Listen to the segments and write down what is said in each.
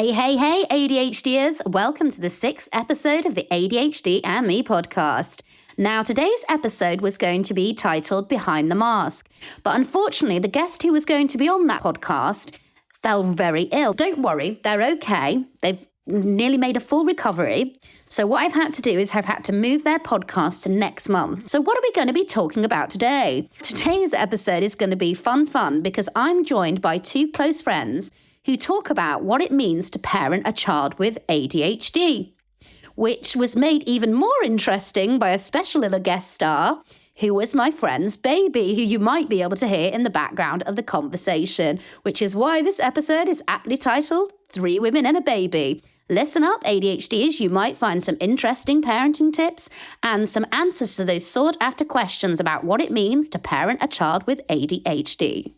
Hey, ADHDers. Welcome to the 6th episode of the ADHD and Me podcast. Now, today's episode was going to be titled Behind the Mask, but unfortunately, the guest who was going to be on that podcast fell very ill. Don't worry, they're okay. They've nearly made a full recovery. So what I've had to do is I've had to move their podcast to next month. So what are we going to be talking about today? Today's episode is going to be fun because I'm joined by two close friends who talk about what it means to parent a child with ADHD, which was made even more interesting by a special little guest star who was my friend's baby, who you might be able to hear in the background of the conversation, which is why this episode is aptly titled 3 Women and a Baby. Listen up, ADHDers, you might find some interesting parenting tips and some answers to those sought-after questions about what it means to parent a child with ADHD.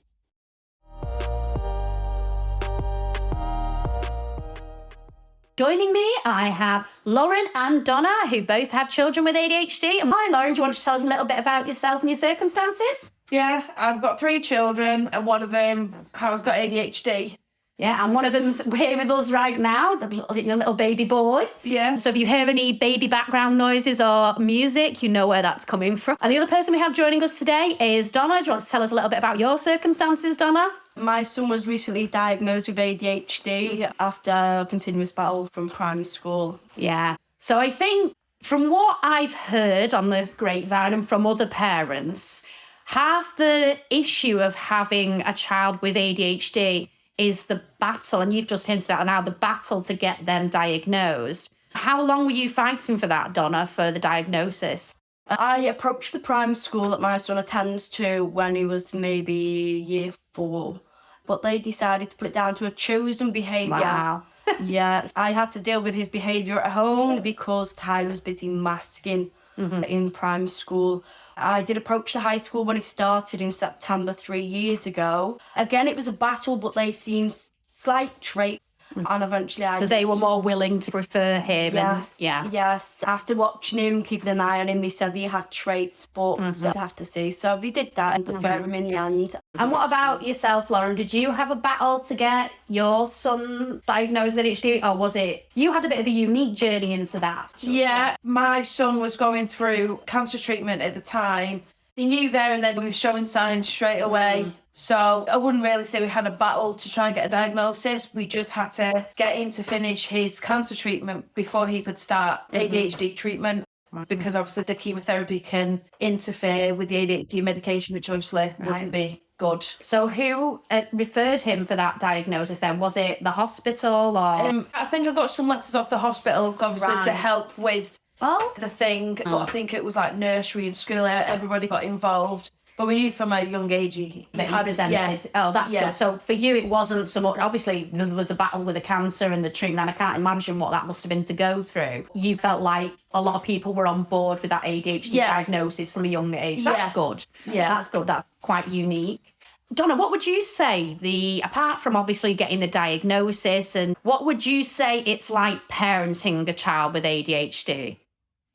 Joining me, I have Lauren and Donna, who both have children with ADHD. Hi, Lauren, do you want to tell us a little bit about yourself and your circumstances? Yeah, I've got 3 children and one of them has got ADHD. Yeah, and one of them's here with us right now, the little baby boy. Yeah. So if you hear any baby background noises or music, you know where that's coming from. And the other person we have joining us today is Donna. Do you want to tell us a little bit about your circumstances, Donna? My son was recently diagnosed with ADHD after a continuous battle from primary school. Yeah. So I think from what I've heard on the grapevine and from other parents, half the issue of having a child with ADHD is the battle, and you've just hinted at now, the battle to get them diagnosed. How long were you fighting for that, Donna, for the diagnosis? I approached the primary school that my son attends to when he was maybe year 4, but they decided to put it down to a chosen behaviour. Wow. Yes, I had to deal with his behaviour at home because Tyler was busy masking in primary school. I did approach the high school when it started in September 3 years ago. Again, it was a battle, but they seemed slight traits. And eventually So they were more willing to refer him. Yes, Yeah. yes. After watching him, keeping an eye on him, they said he had traits, but I'd have to see. So we did that and prefer him in the end. And what about yourself, Lauren? Did you have a battle to get your son diagnosed with ADHD, or was it you had a bit of a unique journey into that? Yeah, my son was going through cancer treatment at the time. He knew there and then we were showing signs straight away. So I wouldn't really say we had a battle to try and get a diagnosis. We just had to get him to finish his cancer treatment before he could start ADHD treatment, because obviously the chemotherapy can interfere with the ADHD medication, which obviously wouldn't be good. So who referred him for that diagnosis then? Was it the hospital or? I think I got some letters off the hospital, obviously, to help with the thing. But I think it was like nursery and school, everybody got involved. But we knew from a young age he had presented. Yeah. Oh, that's good. So for you, it wasn't so much. Obviously, there was a battle with the cancer and the treatment, and I can't imagine what that must have been to go through. You felt like a lot of people were on board with that ADHD diagnosis from a young age. That's good. Yeah. That's good. That's quite unique. Donna, what would you say, apart from obviously getting the diagnosis, and what would you say it's like parenting a child with ADHD?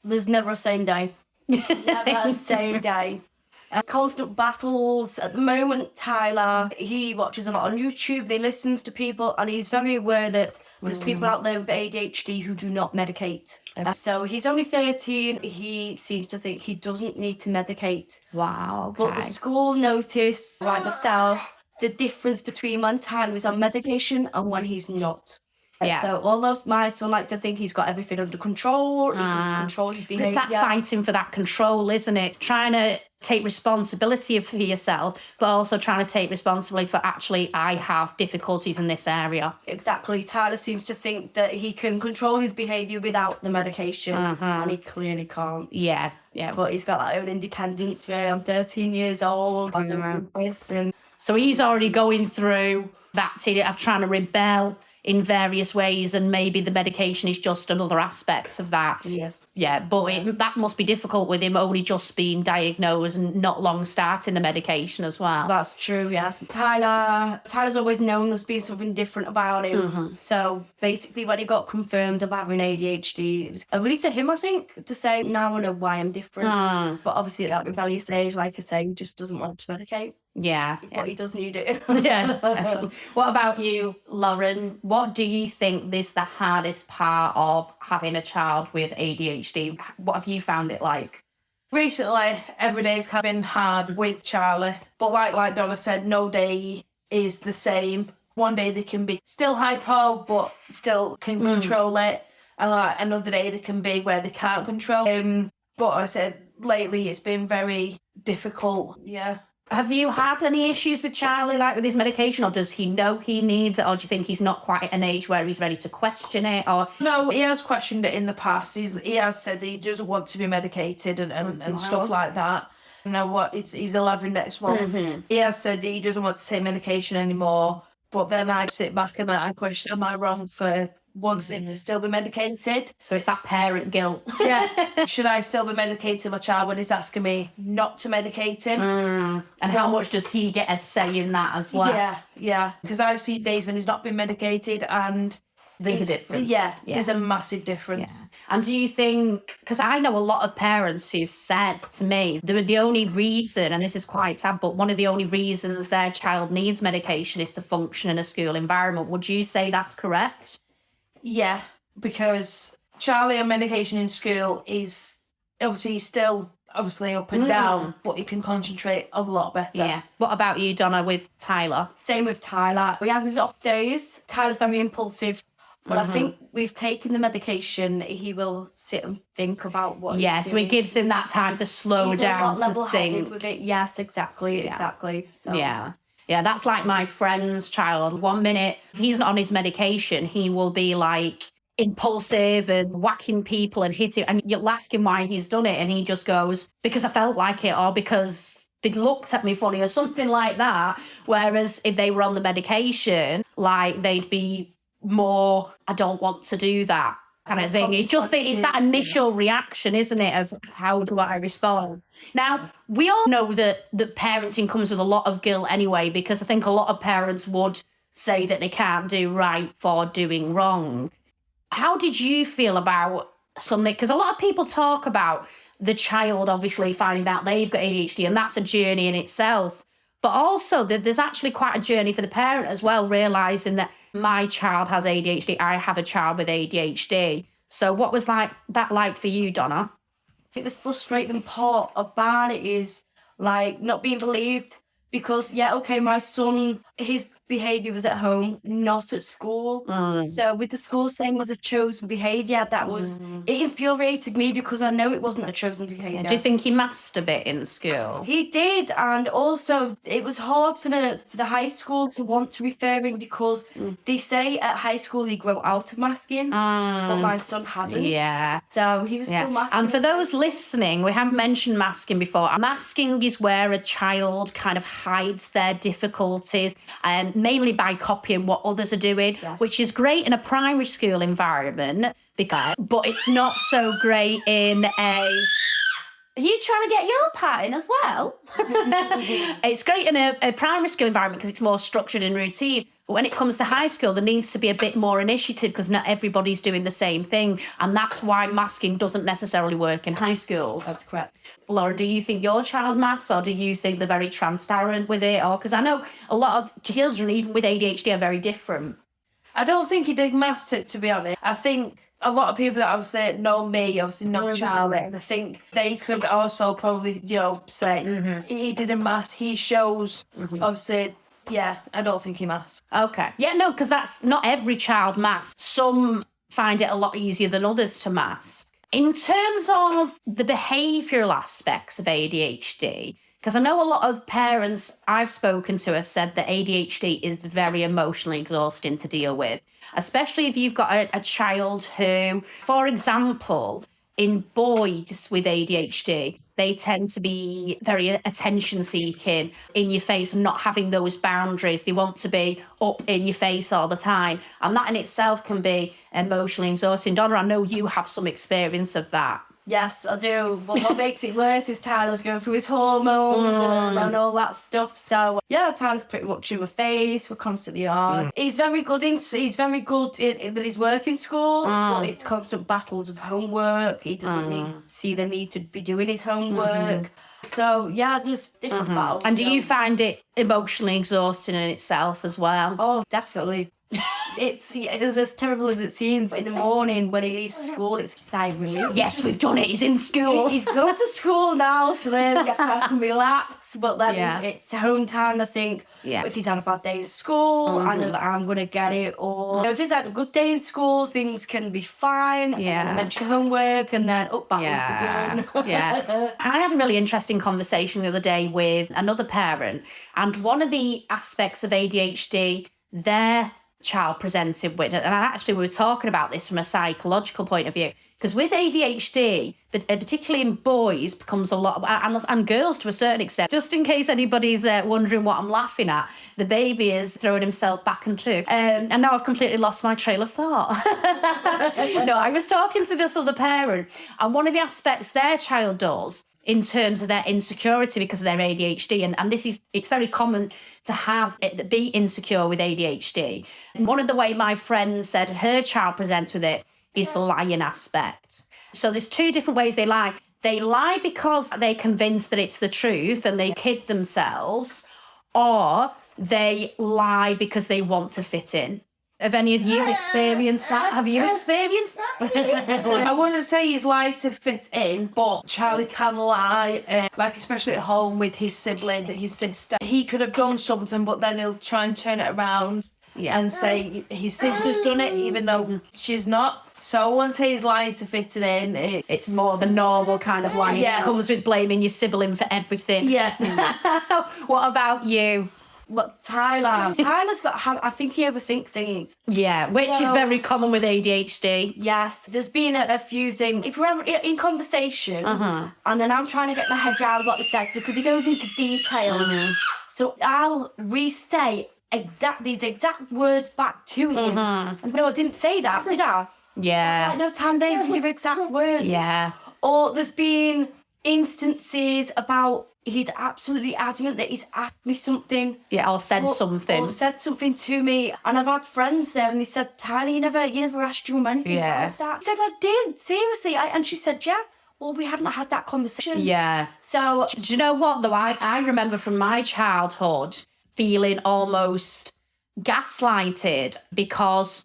There's never a same day. Never a same day. Constant battles. At the moment, Tyler, he watches a lot on YouTube, he listens to people, and he's very aware that there's people out there with ADHD who do not medicate. So he's only 13, he seems to think he doesn't need to medicate. Wow. But the school noticed, like myself, the difference between when Tyler is on medication and when he's not. Yeah. So although my son likes to think he's got everything under control, he can control his behaviour. It's that fighting for that control, isn't it? Trying to take responsibility for yourself, but also trying to take responsibility for actually, I have difficulties in this area. Exactly. Tyler seems to think that he can control his behaviour without the medication, and he clearly can't. Yeah. But he's got that own independence. I'm 13 years old. I don't listen. So he's already going through that of trying to rebel in various ways, and maybe the medication is just another aspect of that. Yes. Yeah, but that must be difficult with him only just being diagnosed and not long starting the medication as well. That's true, yeah. Tyler's always known there's been something different about him. So basically when he got confirmed about having ADHD, it was a release to him, I think, to say, now I know why I'm different. But obviously at that rebellious stage, like I say, he just doesn't want to medicate. Yeah. but he does need it. Yeah. Excellent. What about you, Lauren? What do you think is the hardest part of having a child with ADHD? What have you found it like? Recently, every day's been hard with Charlie, but like Donna said, no day is the same. One day they can be still hypo, but still can control it, and like another day they can be where they can't control. But I said lately it's been very difficult. Yeah. Have you had any issues with Charlie, like with his medication, or does he know he needs it, or do you think he's not quite at an age where he's ready to question it? Or No, he has questioned it in the past. He has said he doesn't want to be medicated and stuff like that. You know what? He's 11 next month. He has said he doesn't want to take medication anymore. But then I sit back and I question, am I wrong for wanting him to still be medicated? so it's that parent guilt. Yeah. Should I still be medicating my child when he's asking me not to medicate him? And how much does he get a say in that as well? Yeah. Because I've seen days when he's not been medicated and There's a difference. Yeah, there's a massive difference. Yeah. And do you think, because I know a lot of parents who've said to me, the only reason, and this is quite sad, but one of the only reasons their child needs medication is to function in a school environment. Would you say that's correct? Yeah, because Charlie on medication in school is obviously still up and down, but he can concentrate a lot better. Yeah. What about you, Donna, with Tyler? Same with Tyler. He has his off days. Tyler's very impulsive. But I think we've taken the medication, he will sit and think about what Yeah, he's so it doing. gives him that time to slow He's down a lot to level-headed think. with it. Yes, exactly. So. Yeah. Yeah, that's like my friend's child. 1 minute, if he's not on his medication, he will be like impulsive and whacking people and hitting. And you'll ask him why he's done it. And he just goes, because I felt like it, or because they looked at me funny, or something like that. Whereas if they were on the medication, like they'd be more, I don't want to do that kind of thing. It's just it's that initial reaction, isn't it, of how do I respond? Now, we all know that parenting comes with a lot of guilt anyway, because I think a lot of parents would say that they can't do right for doing wrong. How did you feel about something? Because a lot of people talk about the child obviously finding out they've got ADHD, and that's a journey in itself. But also there's actually quite a journey for the parent as well, realising that my child has ADHD, I have a child with ADHD. So what was that like for you, Donna? I think the frustrating part about it is like not being believed, because my son, his behaviour was at home, not at school. So with the school saying was a chosen behaviour, that was it infuriated me, because I know it wasn't a chosen behaviour. Do you think he masked a bit in school? He did, and also it was hard for the high school to want to refer him, because they say at high school they grow out of masking, but my son hadn't. Yeah. So he was still masking. And for those listening, we haven't mentioned masking before. Masking is where a child kind of hides their difficulties, mainly by copying what others are doing, which is great in a primary school environment, but it's not so great in a... Are you trying to get your part in as well? It's great in a primary school environment because it's more structured and routine. But when it comes to high school, there needs to be a bit more initiative, because not everybody's doing the same thing. And that's why masking doesn't necessarily work in high school. That's correct. Laura, do you think your child masks, or do you think they're very transparent with it? Or because I know a lot of children, even with ADHD, are very different. I don't think he did mask it, to be honest. I think a lot of people that obviously know me, obviously know Charlie, I think they could also probably, say he didn't mask. He shows, obviously, I don't think he masked. Okay. Yeah, no, because that's not every child masks. Some find it a lot easier than others to mask. In terms of the behavioural aspects of ADHD, because I know a lot of parents I've spoken to have said that ADHD is very emotionally exhausting to deal with, especially if you've got a child who, for example, in boys with ADHD, they tend to be very attention-seeking, in your face, and not having those boundaries. They want to be up in your face all the time. And that in itself can be emotionally exhausting. Donna, I know you have some experience of that. Yes, I do. But what makes it worse is Tyler's going through his hormones and all that stuff. So yeah, Tyler's pretty much in my face. We're constantly on. He's very good with his work in school, but it's constant battles of homework. He doesn't see the need to be doing his homework. So yeah, there's different battles. And do you find it emotionally exhausting in itself as well? Oh, definitely. It's as terrible as it seems. In the morning when he leaves school, it's siren. Yes, we've done it. He's in school. He's going to school now, so then I can relax. But then it's home time, I think. Yeah. If he's had a bad day at school, I know that I'm going to get it. Or if he's had a good day in school, things can be fine. Yeah. I mention homework and then Yeah. I had a really interesting conversation the other day with another parent, and one of the aspects of ADHD, their child presented with, and actually we were talking about this from a psychological point of view, because with ADHD, but particularly in boys, becomes a lot, and girls to a certain extent. Just in case anybody's wondering what I'm laughing at, the baby is throwing himself back and through. And now I've completely lost my trail of thought. No, I was talking to this other parent, and one of the aspects their child does in terms of their insecurity because of their ADHD, and it's very common to be insecure with ADHD. And one of the way my friend said her child presents with it is the lying aspect. So there's two different ways they lie. They lie because they're convinced that it's the truth and they kid themselves, or they lie because they want to fit in. Have any of you experienced that? Have you experienced that? I wouldn't say he's lied to fit in, but Charlie can lie, like especially at home with his sibling, his sister. He could have done something, but then he'll try and turn it around and say his sister's done it, even though she's not. So I wouldn't say he's lying to fit it in. It's more the normal kind of lying. Yeah. It comes with blaming your sibling for everything. Yeah. What about you? But Tyler's got, I think he overthinks things. Yeah, which is very common with ADHD. Yes, there's been a few things. If we're ever in conversation, and then I'm trying to get my head around what they said, because he goes into detail. So I'll restate these exact words back to him. And no, I didn't say that, did I? Yeah. No time, Dave, for your exact words. Yeah. Or there's been instances about he's absolutely adamant that he's asked me something. Yeah, or said something. Or said something to me. And I've had friends there and they said, Tyler, you never asked your mum anything like that. I said, I didn't, seriously. And she said, yeah, well, we hadn't had that conversation. Yeah. So, do you know what, though? I remember from my childhood feeling almost gaslighted because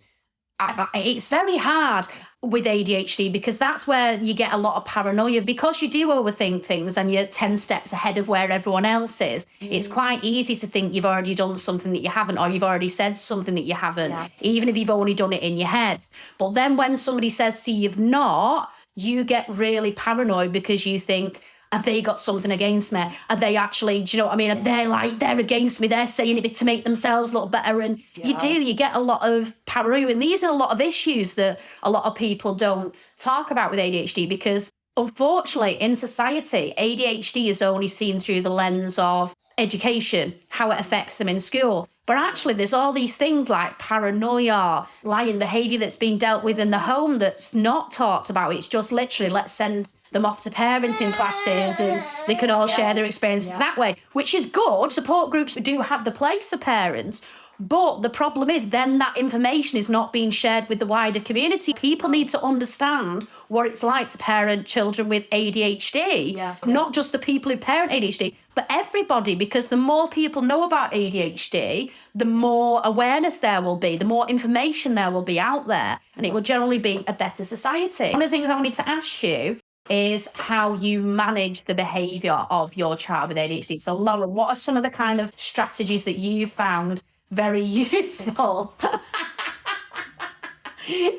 it's very hard with ADHD, because that's where you get a lot of paranoia, because you do overthink things and you're 10 steps ahead of where everyone else is. It's quite easy to think you've already done something that you haven't, or you've already said something that you haven't, even if you've only done it in your head. But then when somebody says to you you've not, you get really paranoid because you think, have they got something against me? Are they actually, do you know what I mean? They're against me. They're saying it to make themselves look better. And you get a lot of paranoia. And these are a lot of issues that a lot of people don't talk about with ADHD, because unfortunately in society, ADHD is only seen through the lens of education, how it affects them in school. But actually there's all these things like paranoia, lying behaviour that's being dealt with in the home that's not talked about. It's just literally, let's send them off to parenting classes and they can all share their experiences that way, which is good. Support groups do have the place for parents. But the problem is then that information is not being shared with the wider community. People need to understand what it's like to parent children with ADHD. Not just the people who parent ADHD, but everybody, because the more people know about ADHD, the more awareness there will be, the more information there will be out there, and it will generally be a better society. One of the things I wanted to ask you is how you manage the behaviour of your child with ADHD. So Laura, what are some of the kind of strategies that you found very useful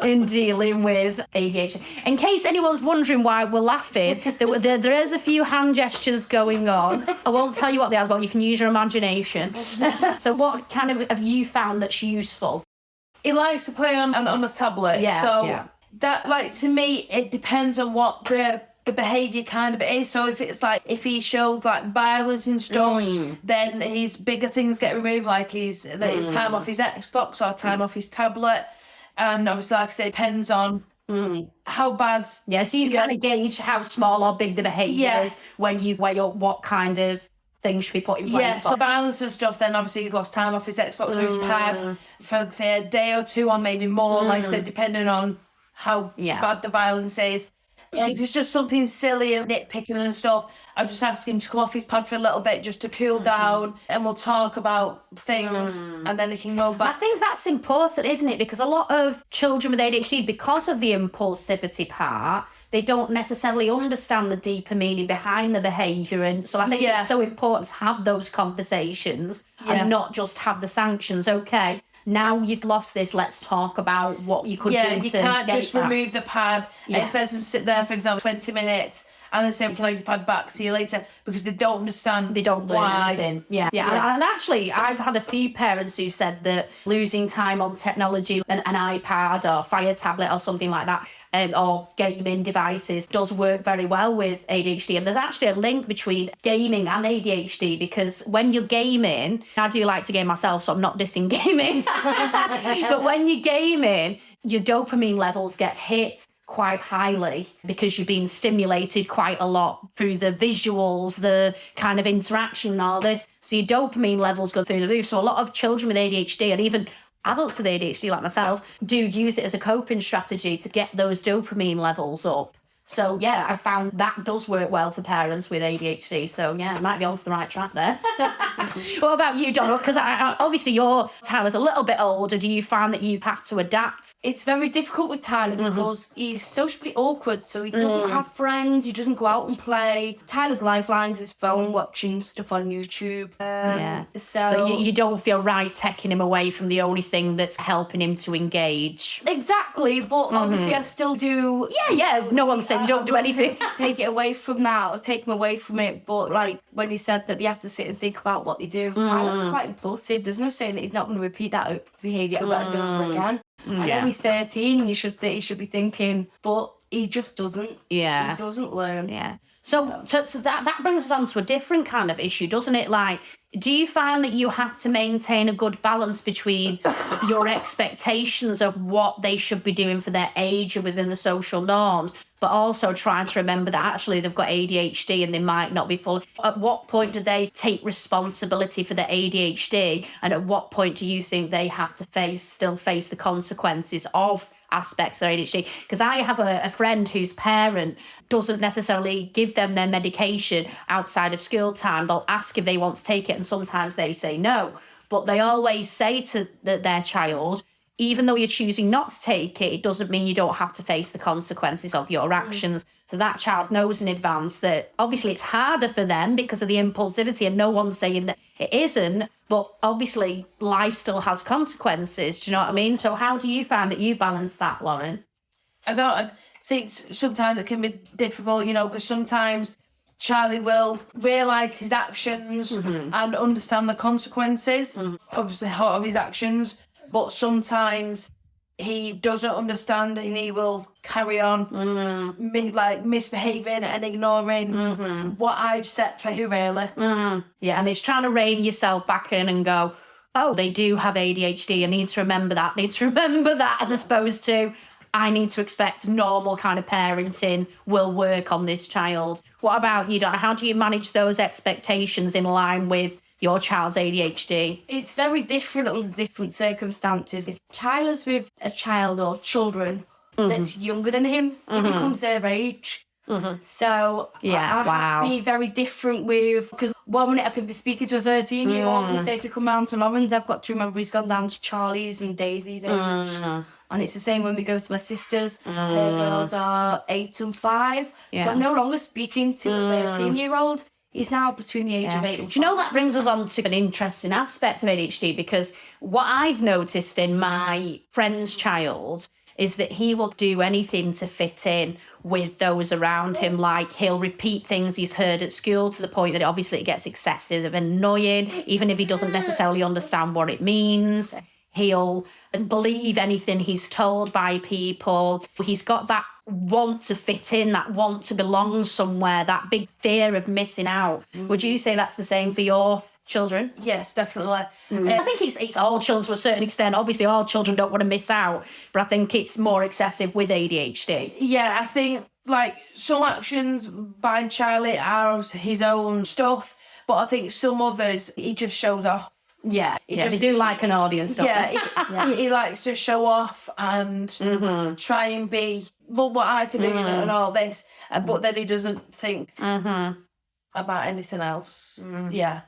in dealing with ADHD? In case anyone's wondering why we're laughing, there is a few hand gestures going on. I won't tell you what they are, but you can use your imagination. So what kind of have you found that's useful? He likes to play on a tablet. That, like, to me, it depends on what the behaviour kind of is. So if he shows like violence and stuff, then his bigger things get removed, like time off his Xbox or time off his tablet. And obviously, like I said, it depends on how bad. Yeah, so you kind of gauge how small or big the behaviour is when you weigh up what kind of things should be put in place. Yeah, so violence and stuff, then obviously he lost time off his Xbox or his pad. So I'd say a day or two or maybe more, like I said, depending on how bad the violence is. If it's just something silly and nitpicking and stuff, I'll just ask him to come off his pad for a little bit just to cool down, and we'll talk about things and then he can go back. I think that's important, isn't it? Because a lot of children with ADHD, because of the impulsivity part, they don't necessarily understand the deeper meaning behind the behaviour. And so I think it's so important to have those conversations and not just have the sanctions. Okay, now you've lost this, let's talk about what you could do to you can't get just that. remove the pad and expect them to sit there, for example, 20 minutes and then say, can I have your pad back, see you later, because they don't understand. They don't learn why. anything. Yeah. And actually, I've had a few parents who said that losing time on technology, an iPad or Fire tablet or something like that, or gaming devices does work very well with ADHD. And there's actually a link between gaming and ADHD, because when you're gaming, I do like to game myself, so I'm not dissing gaming, but when you're gaming, your dopamine levels get hit quite highly because you're being stimulated quite a lot through the visuals, the kind of interaction and all this. So your dopamine levels go through the roof. So a lot of children with ADHD and even adults with ADHD like myself do use it as a coping strategy to get those dopamine levels up. So yeah, I found that does work well for parents with ADHD. So yeah, I might be on the right track there. What about you, Donald? Because obviously your Tyler's a little bit older. Do you find that you have to adapt? It's very difficult with Tyler because he's socially awkward, so he doesn't have friends, he doesn't go out and play. Tyler's lifeline is his phone, watching stuff on YouTube. So you don't feel right taking him away from the only thing that's helping him to engage. Exactly, but obviously I still do. Yeah. No one's saying you don't do anything. Take it away from that, or take him away from it. But like when he said that they have to sit and think about what they do, Tyler's quite impulsive. There's no saying that he's not going to repeat that behaviour over and over again. I know he's 13. He should be thinking, but he just doesn't. Yeah, he doesn't learn. Yeah. So that brings us on to a different kind of issue, doesn't it? Like, do you find that you have to maintain a good balance between your expectations of what they should be doing for their age and within the social norms, but also trying to remember that actually they've got ADHD and they might not be full? At what point do they take responsibility for their ADHD? And at what point do you think they have to still face the consequences of aspects of their ADHD? Because I have a friend whose parent doesn't necessarily give them their medication outside of school time. They'll ask if they want to take it, and sometimes they say no. But they always say to their child, even though you're choosing not to take it, it doesn't mean you don't have to face the consequences of your actions. So that child knows in advance that obviously it's harder for them because of the impulsivity, and no one's saying that it isn't, but obviously life still has consequences. Do you know what I mean? So how do you find that you balance that, Lauren? I see sometimes it can be difficult, because sometimes Charlie will realise his actions and understand the consequences, obviously, of his actions. But sometimes he doesn't understand and he will carry on misbehaving and ignoring what I've set for him, really. Yeah, and it's trying to rein yourself back in and go, oh, they do have ADHD. I need to remember that. As opposed to, I need to expect normal kind of parenting will work on this child. What about you, Donna? How do you manage those expectations in line with your child's ADHD? It's very different under different circumstances. If Tyler's with a child or children that's younger than him, it becomes their age. So I have to be very different because one minute I can be speaking to a 13-year-old and say, if you come round to Lauren's, I've got to remember he's gone down to Charlie's and Daisy's. And it's the same when we go to my sisters. Their girls are 8 and 5. So I'm no longer speaking to a 13-year-old. He's now between the age of 8 and 5. Do you know, that brings us on to an interesting aspect of ADHD, because what I've noticed in my friend's child is that he will do anything to fit in with those around him. Like, he'll repeat things he's heard at school to the point that obviously it gets excessive and annoying, even if he doesn't necessarily understand what it means. He'll believe anything he's told by people. He's got that want to fit in, that want to belong somewhere, that big fear of missing out. Would you say that's the same for your children. Yes, definitely. I think it's all children to a certain extent. Obviously, all children don't want to miss out, but I think it's more excessive with ADHD. Yeah, I think like some actions by Charlie are his own stuff, but I think some others he just shows off. Yeah, they do like an audience, don't they? He likes to show off and try and be, well, what I can do and all this, but then he doesn't think about anything else. Yeah.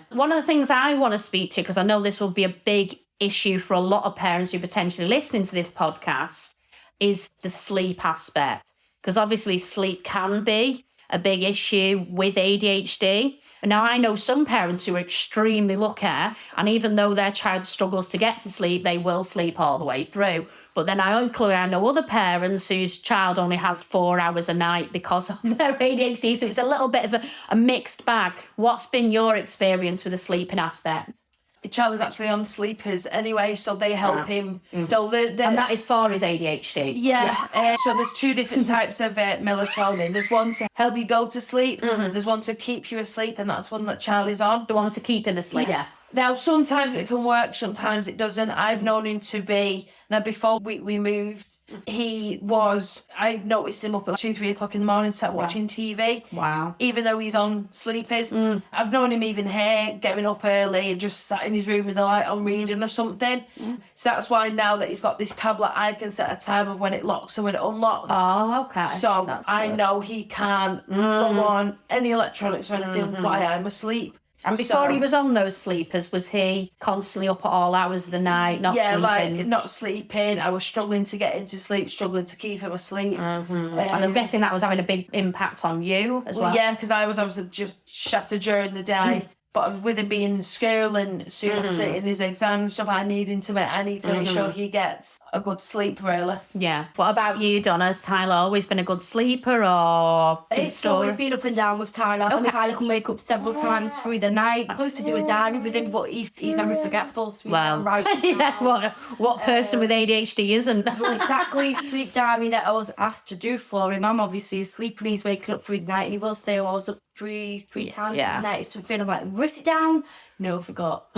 One of the things I want to speak to, because I know this will be a big issue for a lot of parents who are potentially listening to this podcast, is the sleep aspect. Because obviously sleep can be a big issue with ADHD. Now, I know some parents who are extremely lucky, and even though their child struggles to get to sleep, they will sleep all the way through. But then I know other parents whose child only has 4 hours a night because of their ADHD. So it's a little bit of a mixed bag. What's been your experience with the sleeping aspect? The child is actually on sleepers anyway, so they help him. So and that is for his ADHD? So there's 2 different types of melatonin. There's one to help you go to sleep, there's one to keep you asleep, and that's one that Charlie's on. The one to keep him asleep? Yeah. Now, sometimes it can work, sometimes it doesn't. I've known him to be, now before we moved, I noticed him up at 2, 3 o'clock in the morning, sat watching TV. Wow. Even though he's on sleepers. I've known him even here, getting up early and just sat in his room with the light on reading or something. So that's why now that he's got this tablet, I can set a time of when it locks and when it unlocks. Oh, okay. So I know he can't go on any electronics or anything while I'm asleep. And before he was on those sleepers, was he constantly up at all hours of the night, not sleeping? Like not sleeping. I was struggling to get into sleep, struggling to keep him asleep. And I'm guessing that was having a big impact on you as well. Yeah, because I was obviously just shattered during the day. But with him being in school and soon sitting his exams and stuff, I need to make sure he gets a good sleep, really. Yeah. What about you, Donna? Has Tyler always been a good sleeper, or it's always been up and down with Tyler? Okay. Tyler can wake up several times through the night. I'm supposed to do a diary with him, but he's very forgetful. So what person with ADHD isn't? Exactly. Sleep diary that I was asked to do for him. I'm obviously asleep when he's waking up through the night. He will say I was up three times a night. So I'm like, write it down. No, I forgot.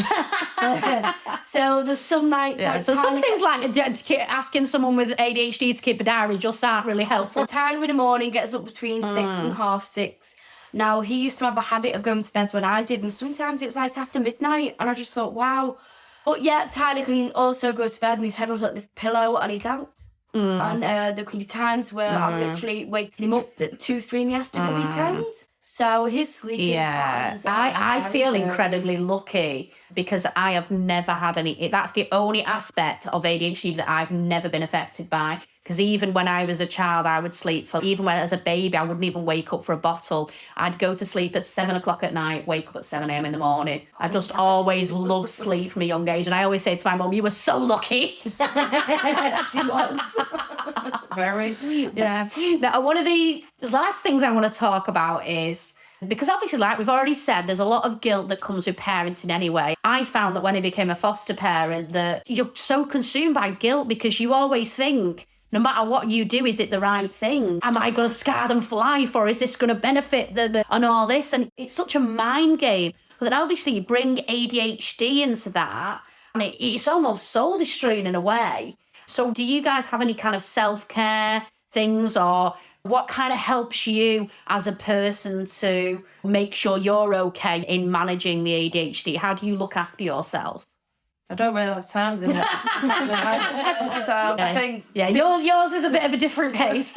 So there's some nights. Yeah. So some things like asking someone with ADHD to keep a diary just aren't really helpful. Tyler in the morning gets up between 6 and 6:30. Now, he used to have a habit of going to bed when I did, and sometimes it's like after midnight, and I just thought, wow. But yeah, Tyler can also go to bed and his head will hit the pillow and he's out. And there can be times where I'm literally waking him up at 2, 3 in the afternoon weekends. So his sleep. Yeah, I feel incredibly lucky because I have never had any. That's the only aspect of ADHD that I've never been affected by. Because even when I was a child, I would sleep even when as a baby, I wouldn't even wake up for a bottle. I'd go to sleep at 7 o'clock at night, wake up at 7 a.m. in the morning. I just always loved sleep from a young age. And I always say to my mum, you were so lucky. She was. Very. Yeah. Now, one of the last things I want to talk about is, because obviously, like we've already said, there's a lot of guilt that comes with parenting anyway. I found that when I became a foster parent, that you're so consumed by guilt because you always think, no matter what you do, is it the right thing? Am I going to scar them for life, or is this going to benefit them and all this? And it's such a mind game. But then obviously you bring ADHD into that, and it's almost soul destroying in a way. So do you guys have any kind of self-care things, or what kind of helps you as a person to make sure you're okay in managing the ADHD? How do you look after yourself? I don't really have time with them. So I think... Yeah, yours is a bit of a different case.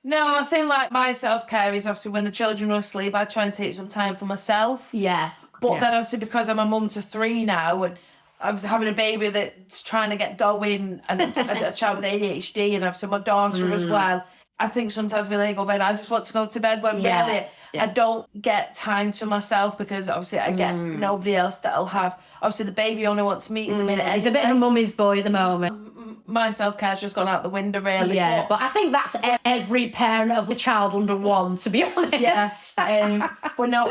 No, I think like my self-care is obviously when the children are asleep, I try and take some time for myself. Yeah. But then obviously because I'm a mum to 3 now, and I was having a baby that's trying to get going, and a child with ADHD, and obviously my daughter as well. I think sometimes when I go to bed, I just want to go to bed when really I don't get time to myself, because obviously I get nobody else that'll have. Obviously the baby only wants me in the minute. He's a bit of a mummy's boy at the moment. My self-care's just gone out the window, really. Yeah, but I think that's every parent of a child under 1, to be honest. Yes. But no,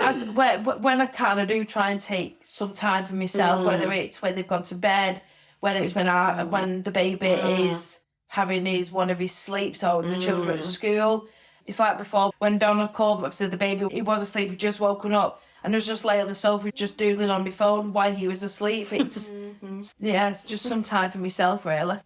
when I can, I do try and take some time for myself, whether it's when they've gone to bed, whether it's when the baby is having one of his sleeps, or the children at school. It's like before, when Donald called, obviously the baby, he was asleep, he'd just woken up. and I was just laying on the sofa just doodling on my phone while he was asleep. It's it's just some time for myself, really.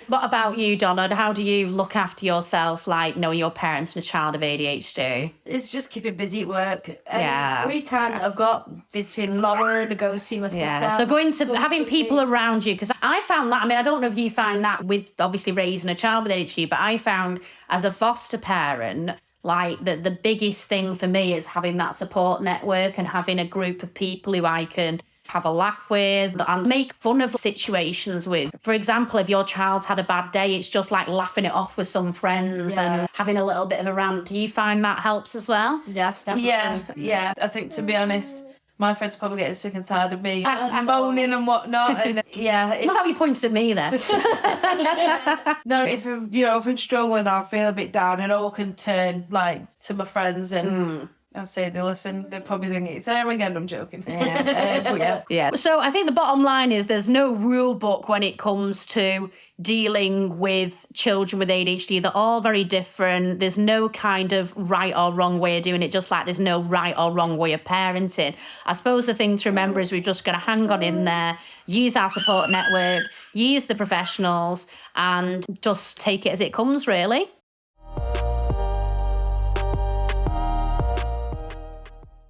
What about you, Donna? How do you look after yourself, like knowing your parents and a child of ADHD? It's just keeping busy at work. Yeah. Every time I've got visiting Laura to go see my sister. Yeah, so having people around you, because I found that, I mean, I don't know if you find that with obviously raising a child with ADHD, but I found as a foster parent, like the biggest thing for me is having that support network and having a group of people who I can have a laugh with and make fun of situations with. For example, if your child's had a bad day, it's just like laughing it off with some friends and having a little bit of a rant. Do you find that helps as well? Yes, definitely. Yeah. I think, to be honest, my friends are probably getting sick and tired of me moaning and whatnot. And Look how you pointed at me there. No, if I'm struggling or I feel a bit down, and all can turn like to my friends and I'll say they listen. They probably think it's there again. I'm joking. Yeah. So I think the bottom line is there's no rule book when it comes to dealing with children with ADHD. They're all very different. There's no kind of right or wrong way of doing it, just like there's no right or wrong way of parenting. I suppose the thing to remember is we've just got to hang on in there, use our support network, use the professionals, and just take it as it comes, really.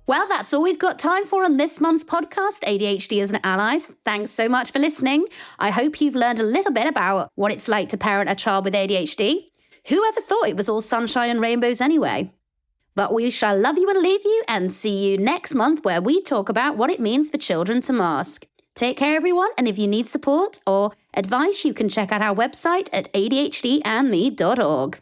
Well, that's all we've got time for on this month's podcast, ADHD as an Allies. Thanks so much for listening. I hope you've learned a little bit about what it's like to parent a child with ADHD. Who ever thought it was all sunshine and rainbows anyway? But we shall love you and leave you and see you next month where we talk about what it means for children to mask. Take care, everyone, and if you need support or advice, you can check out our website at adhdandme.org.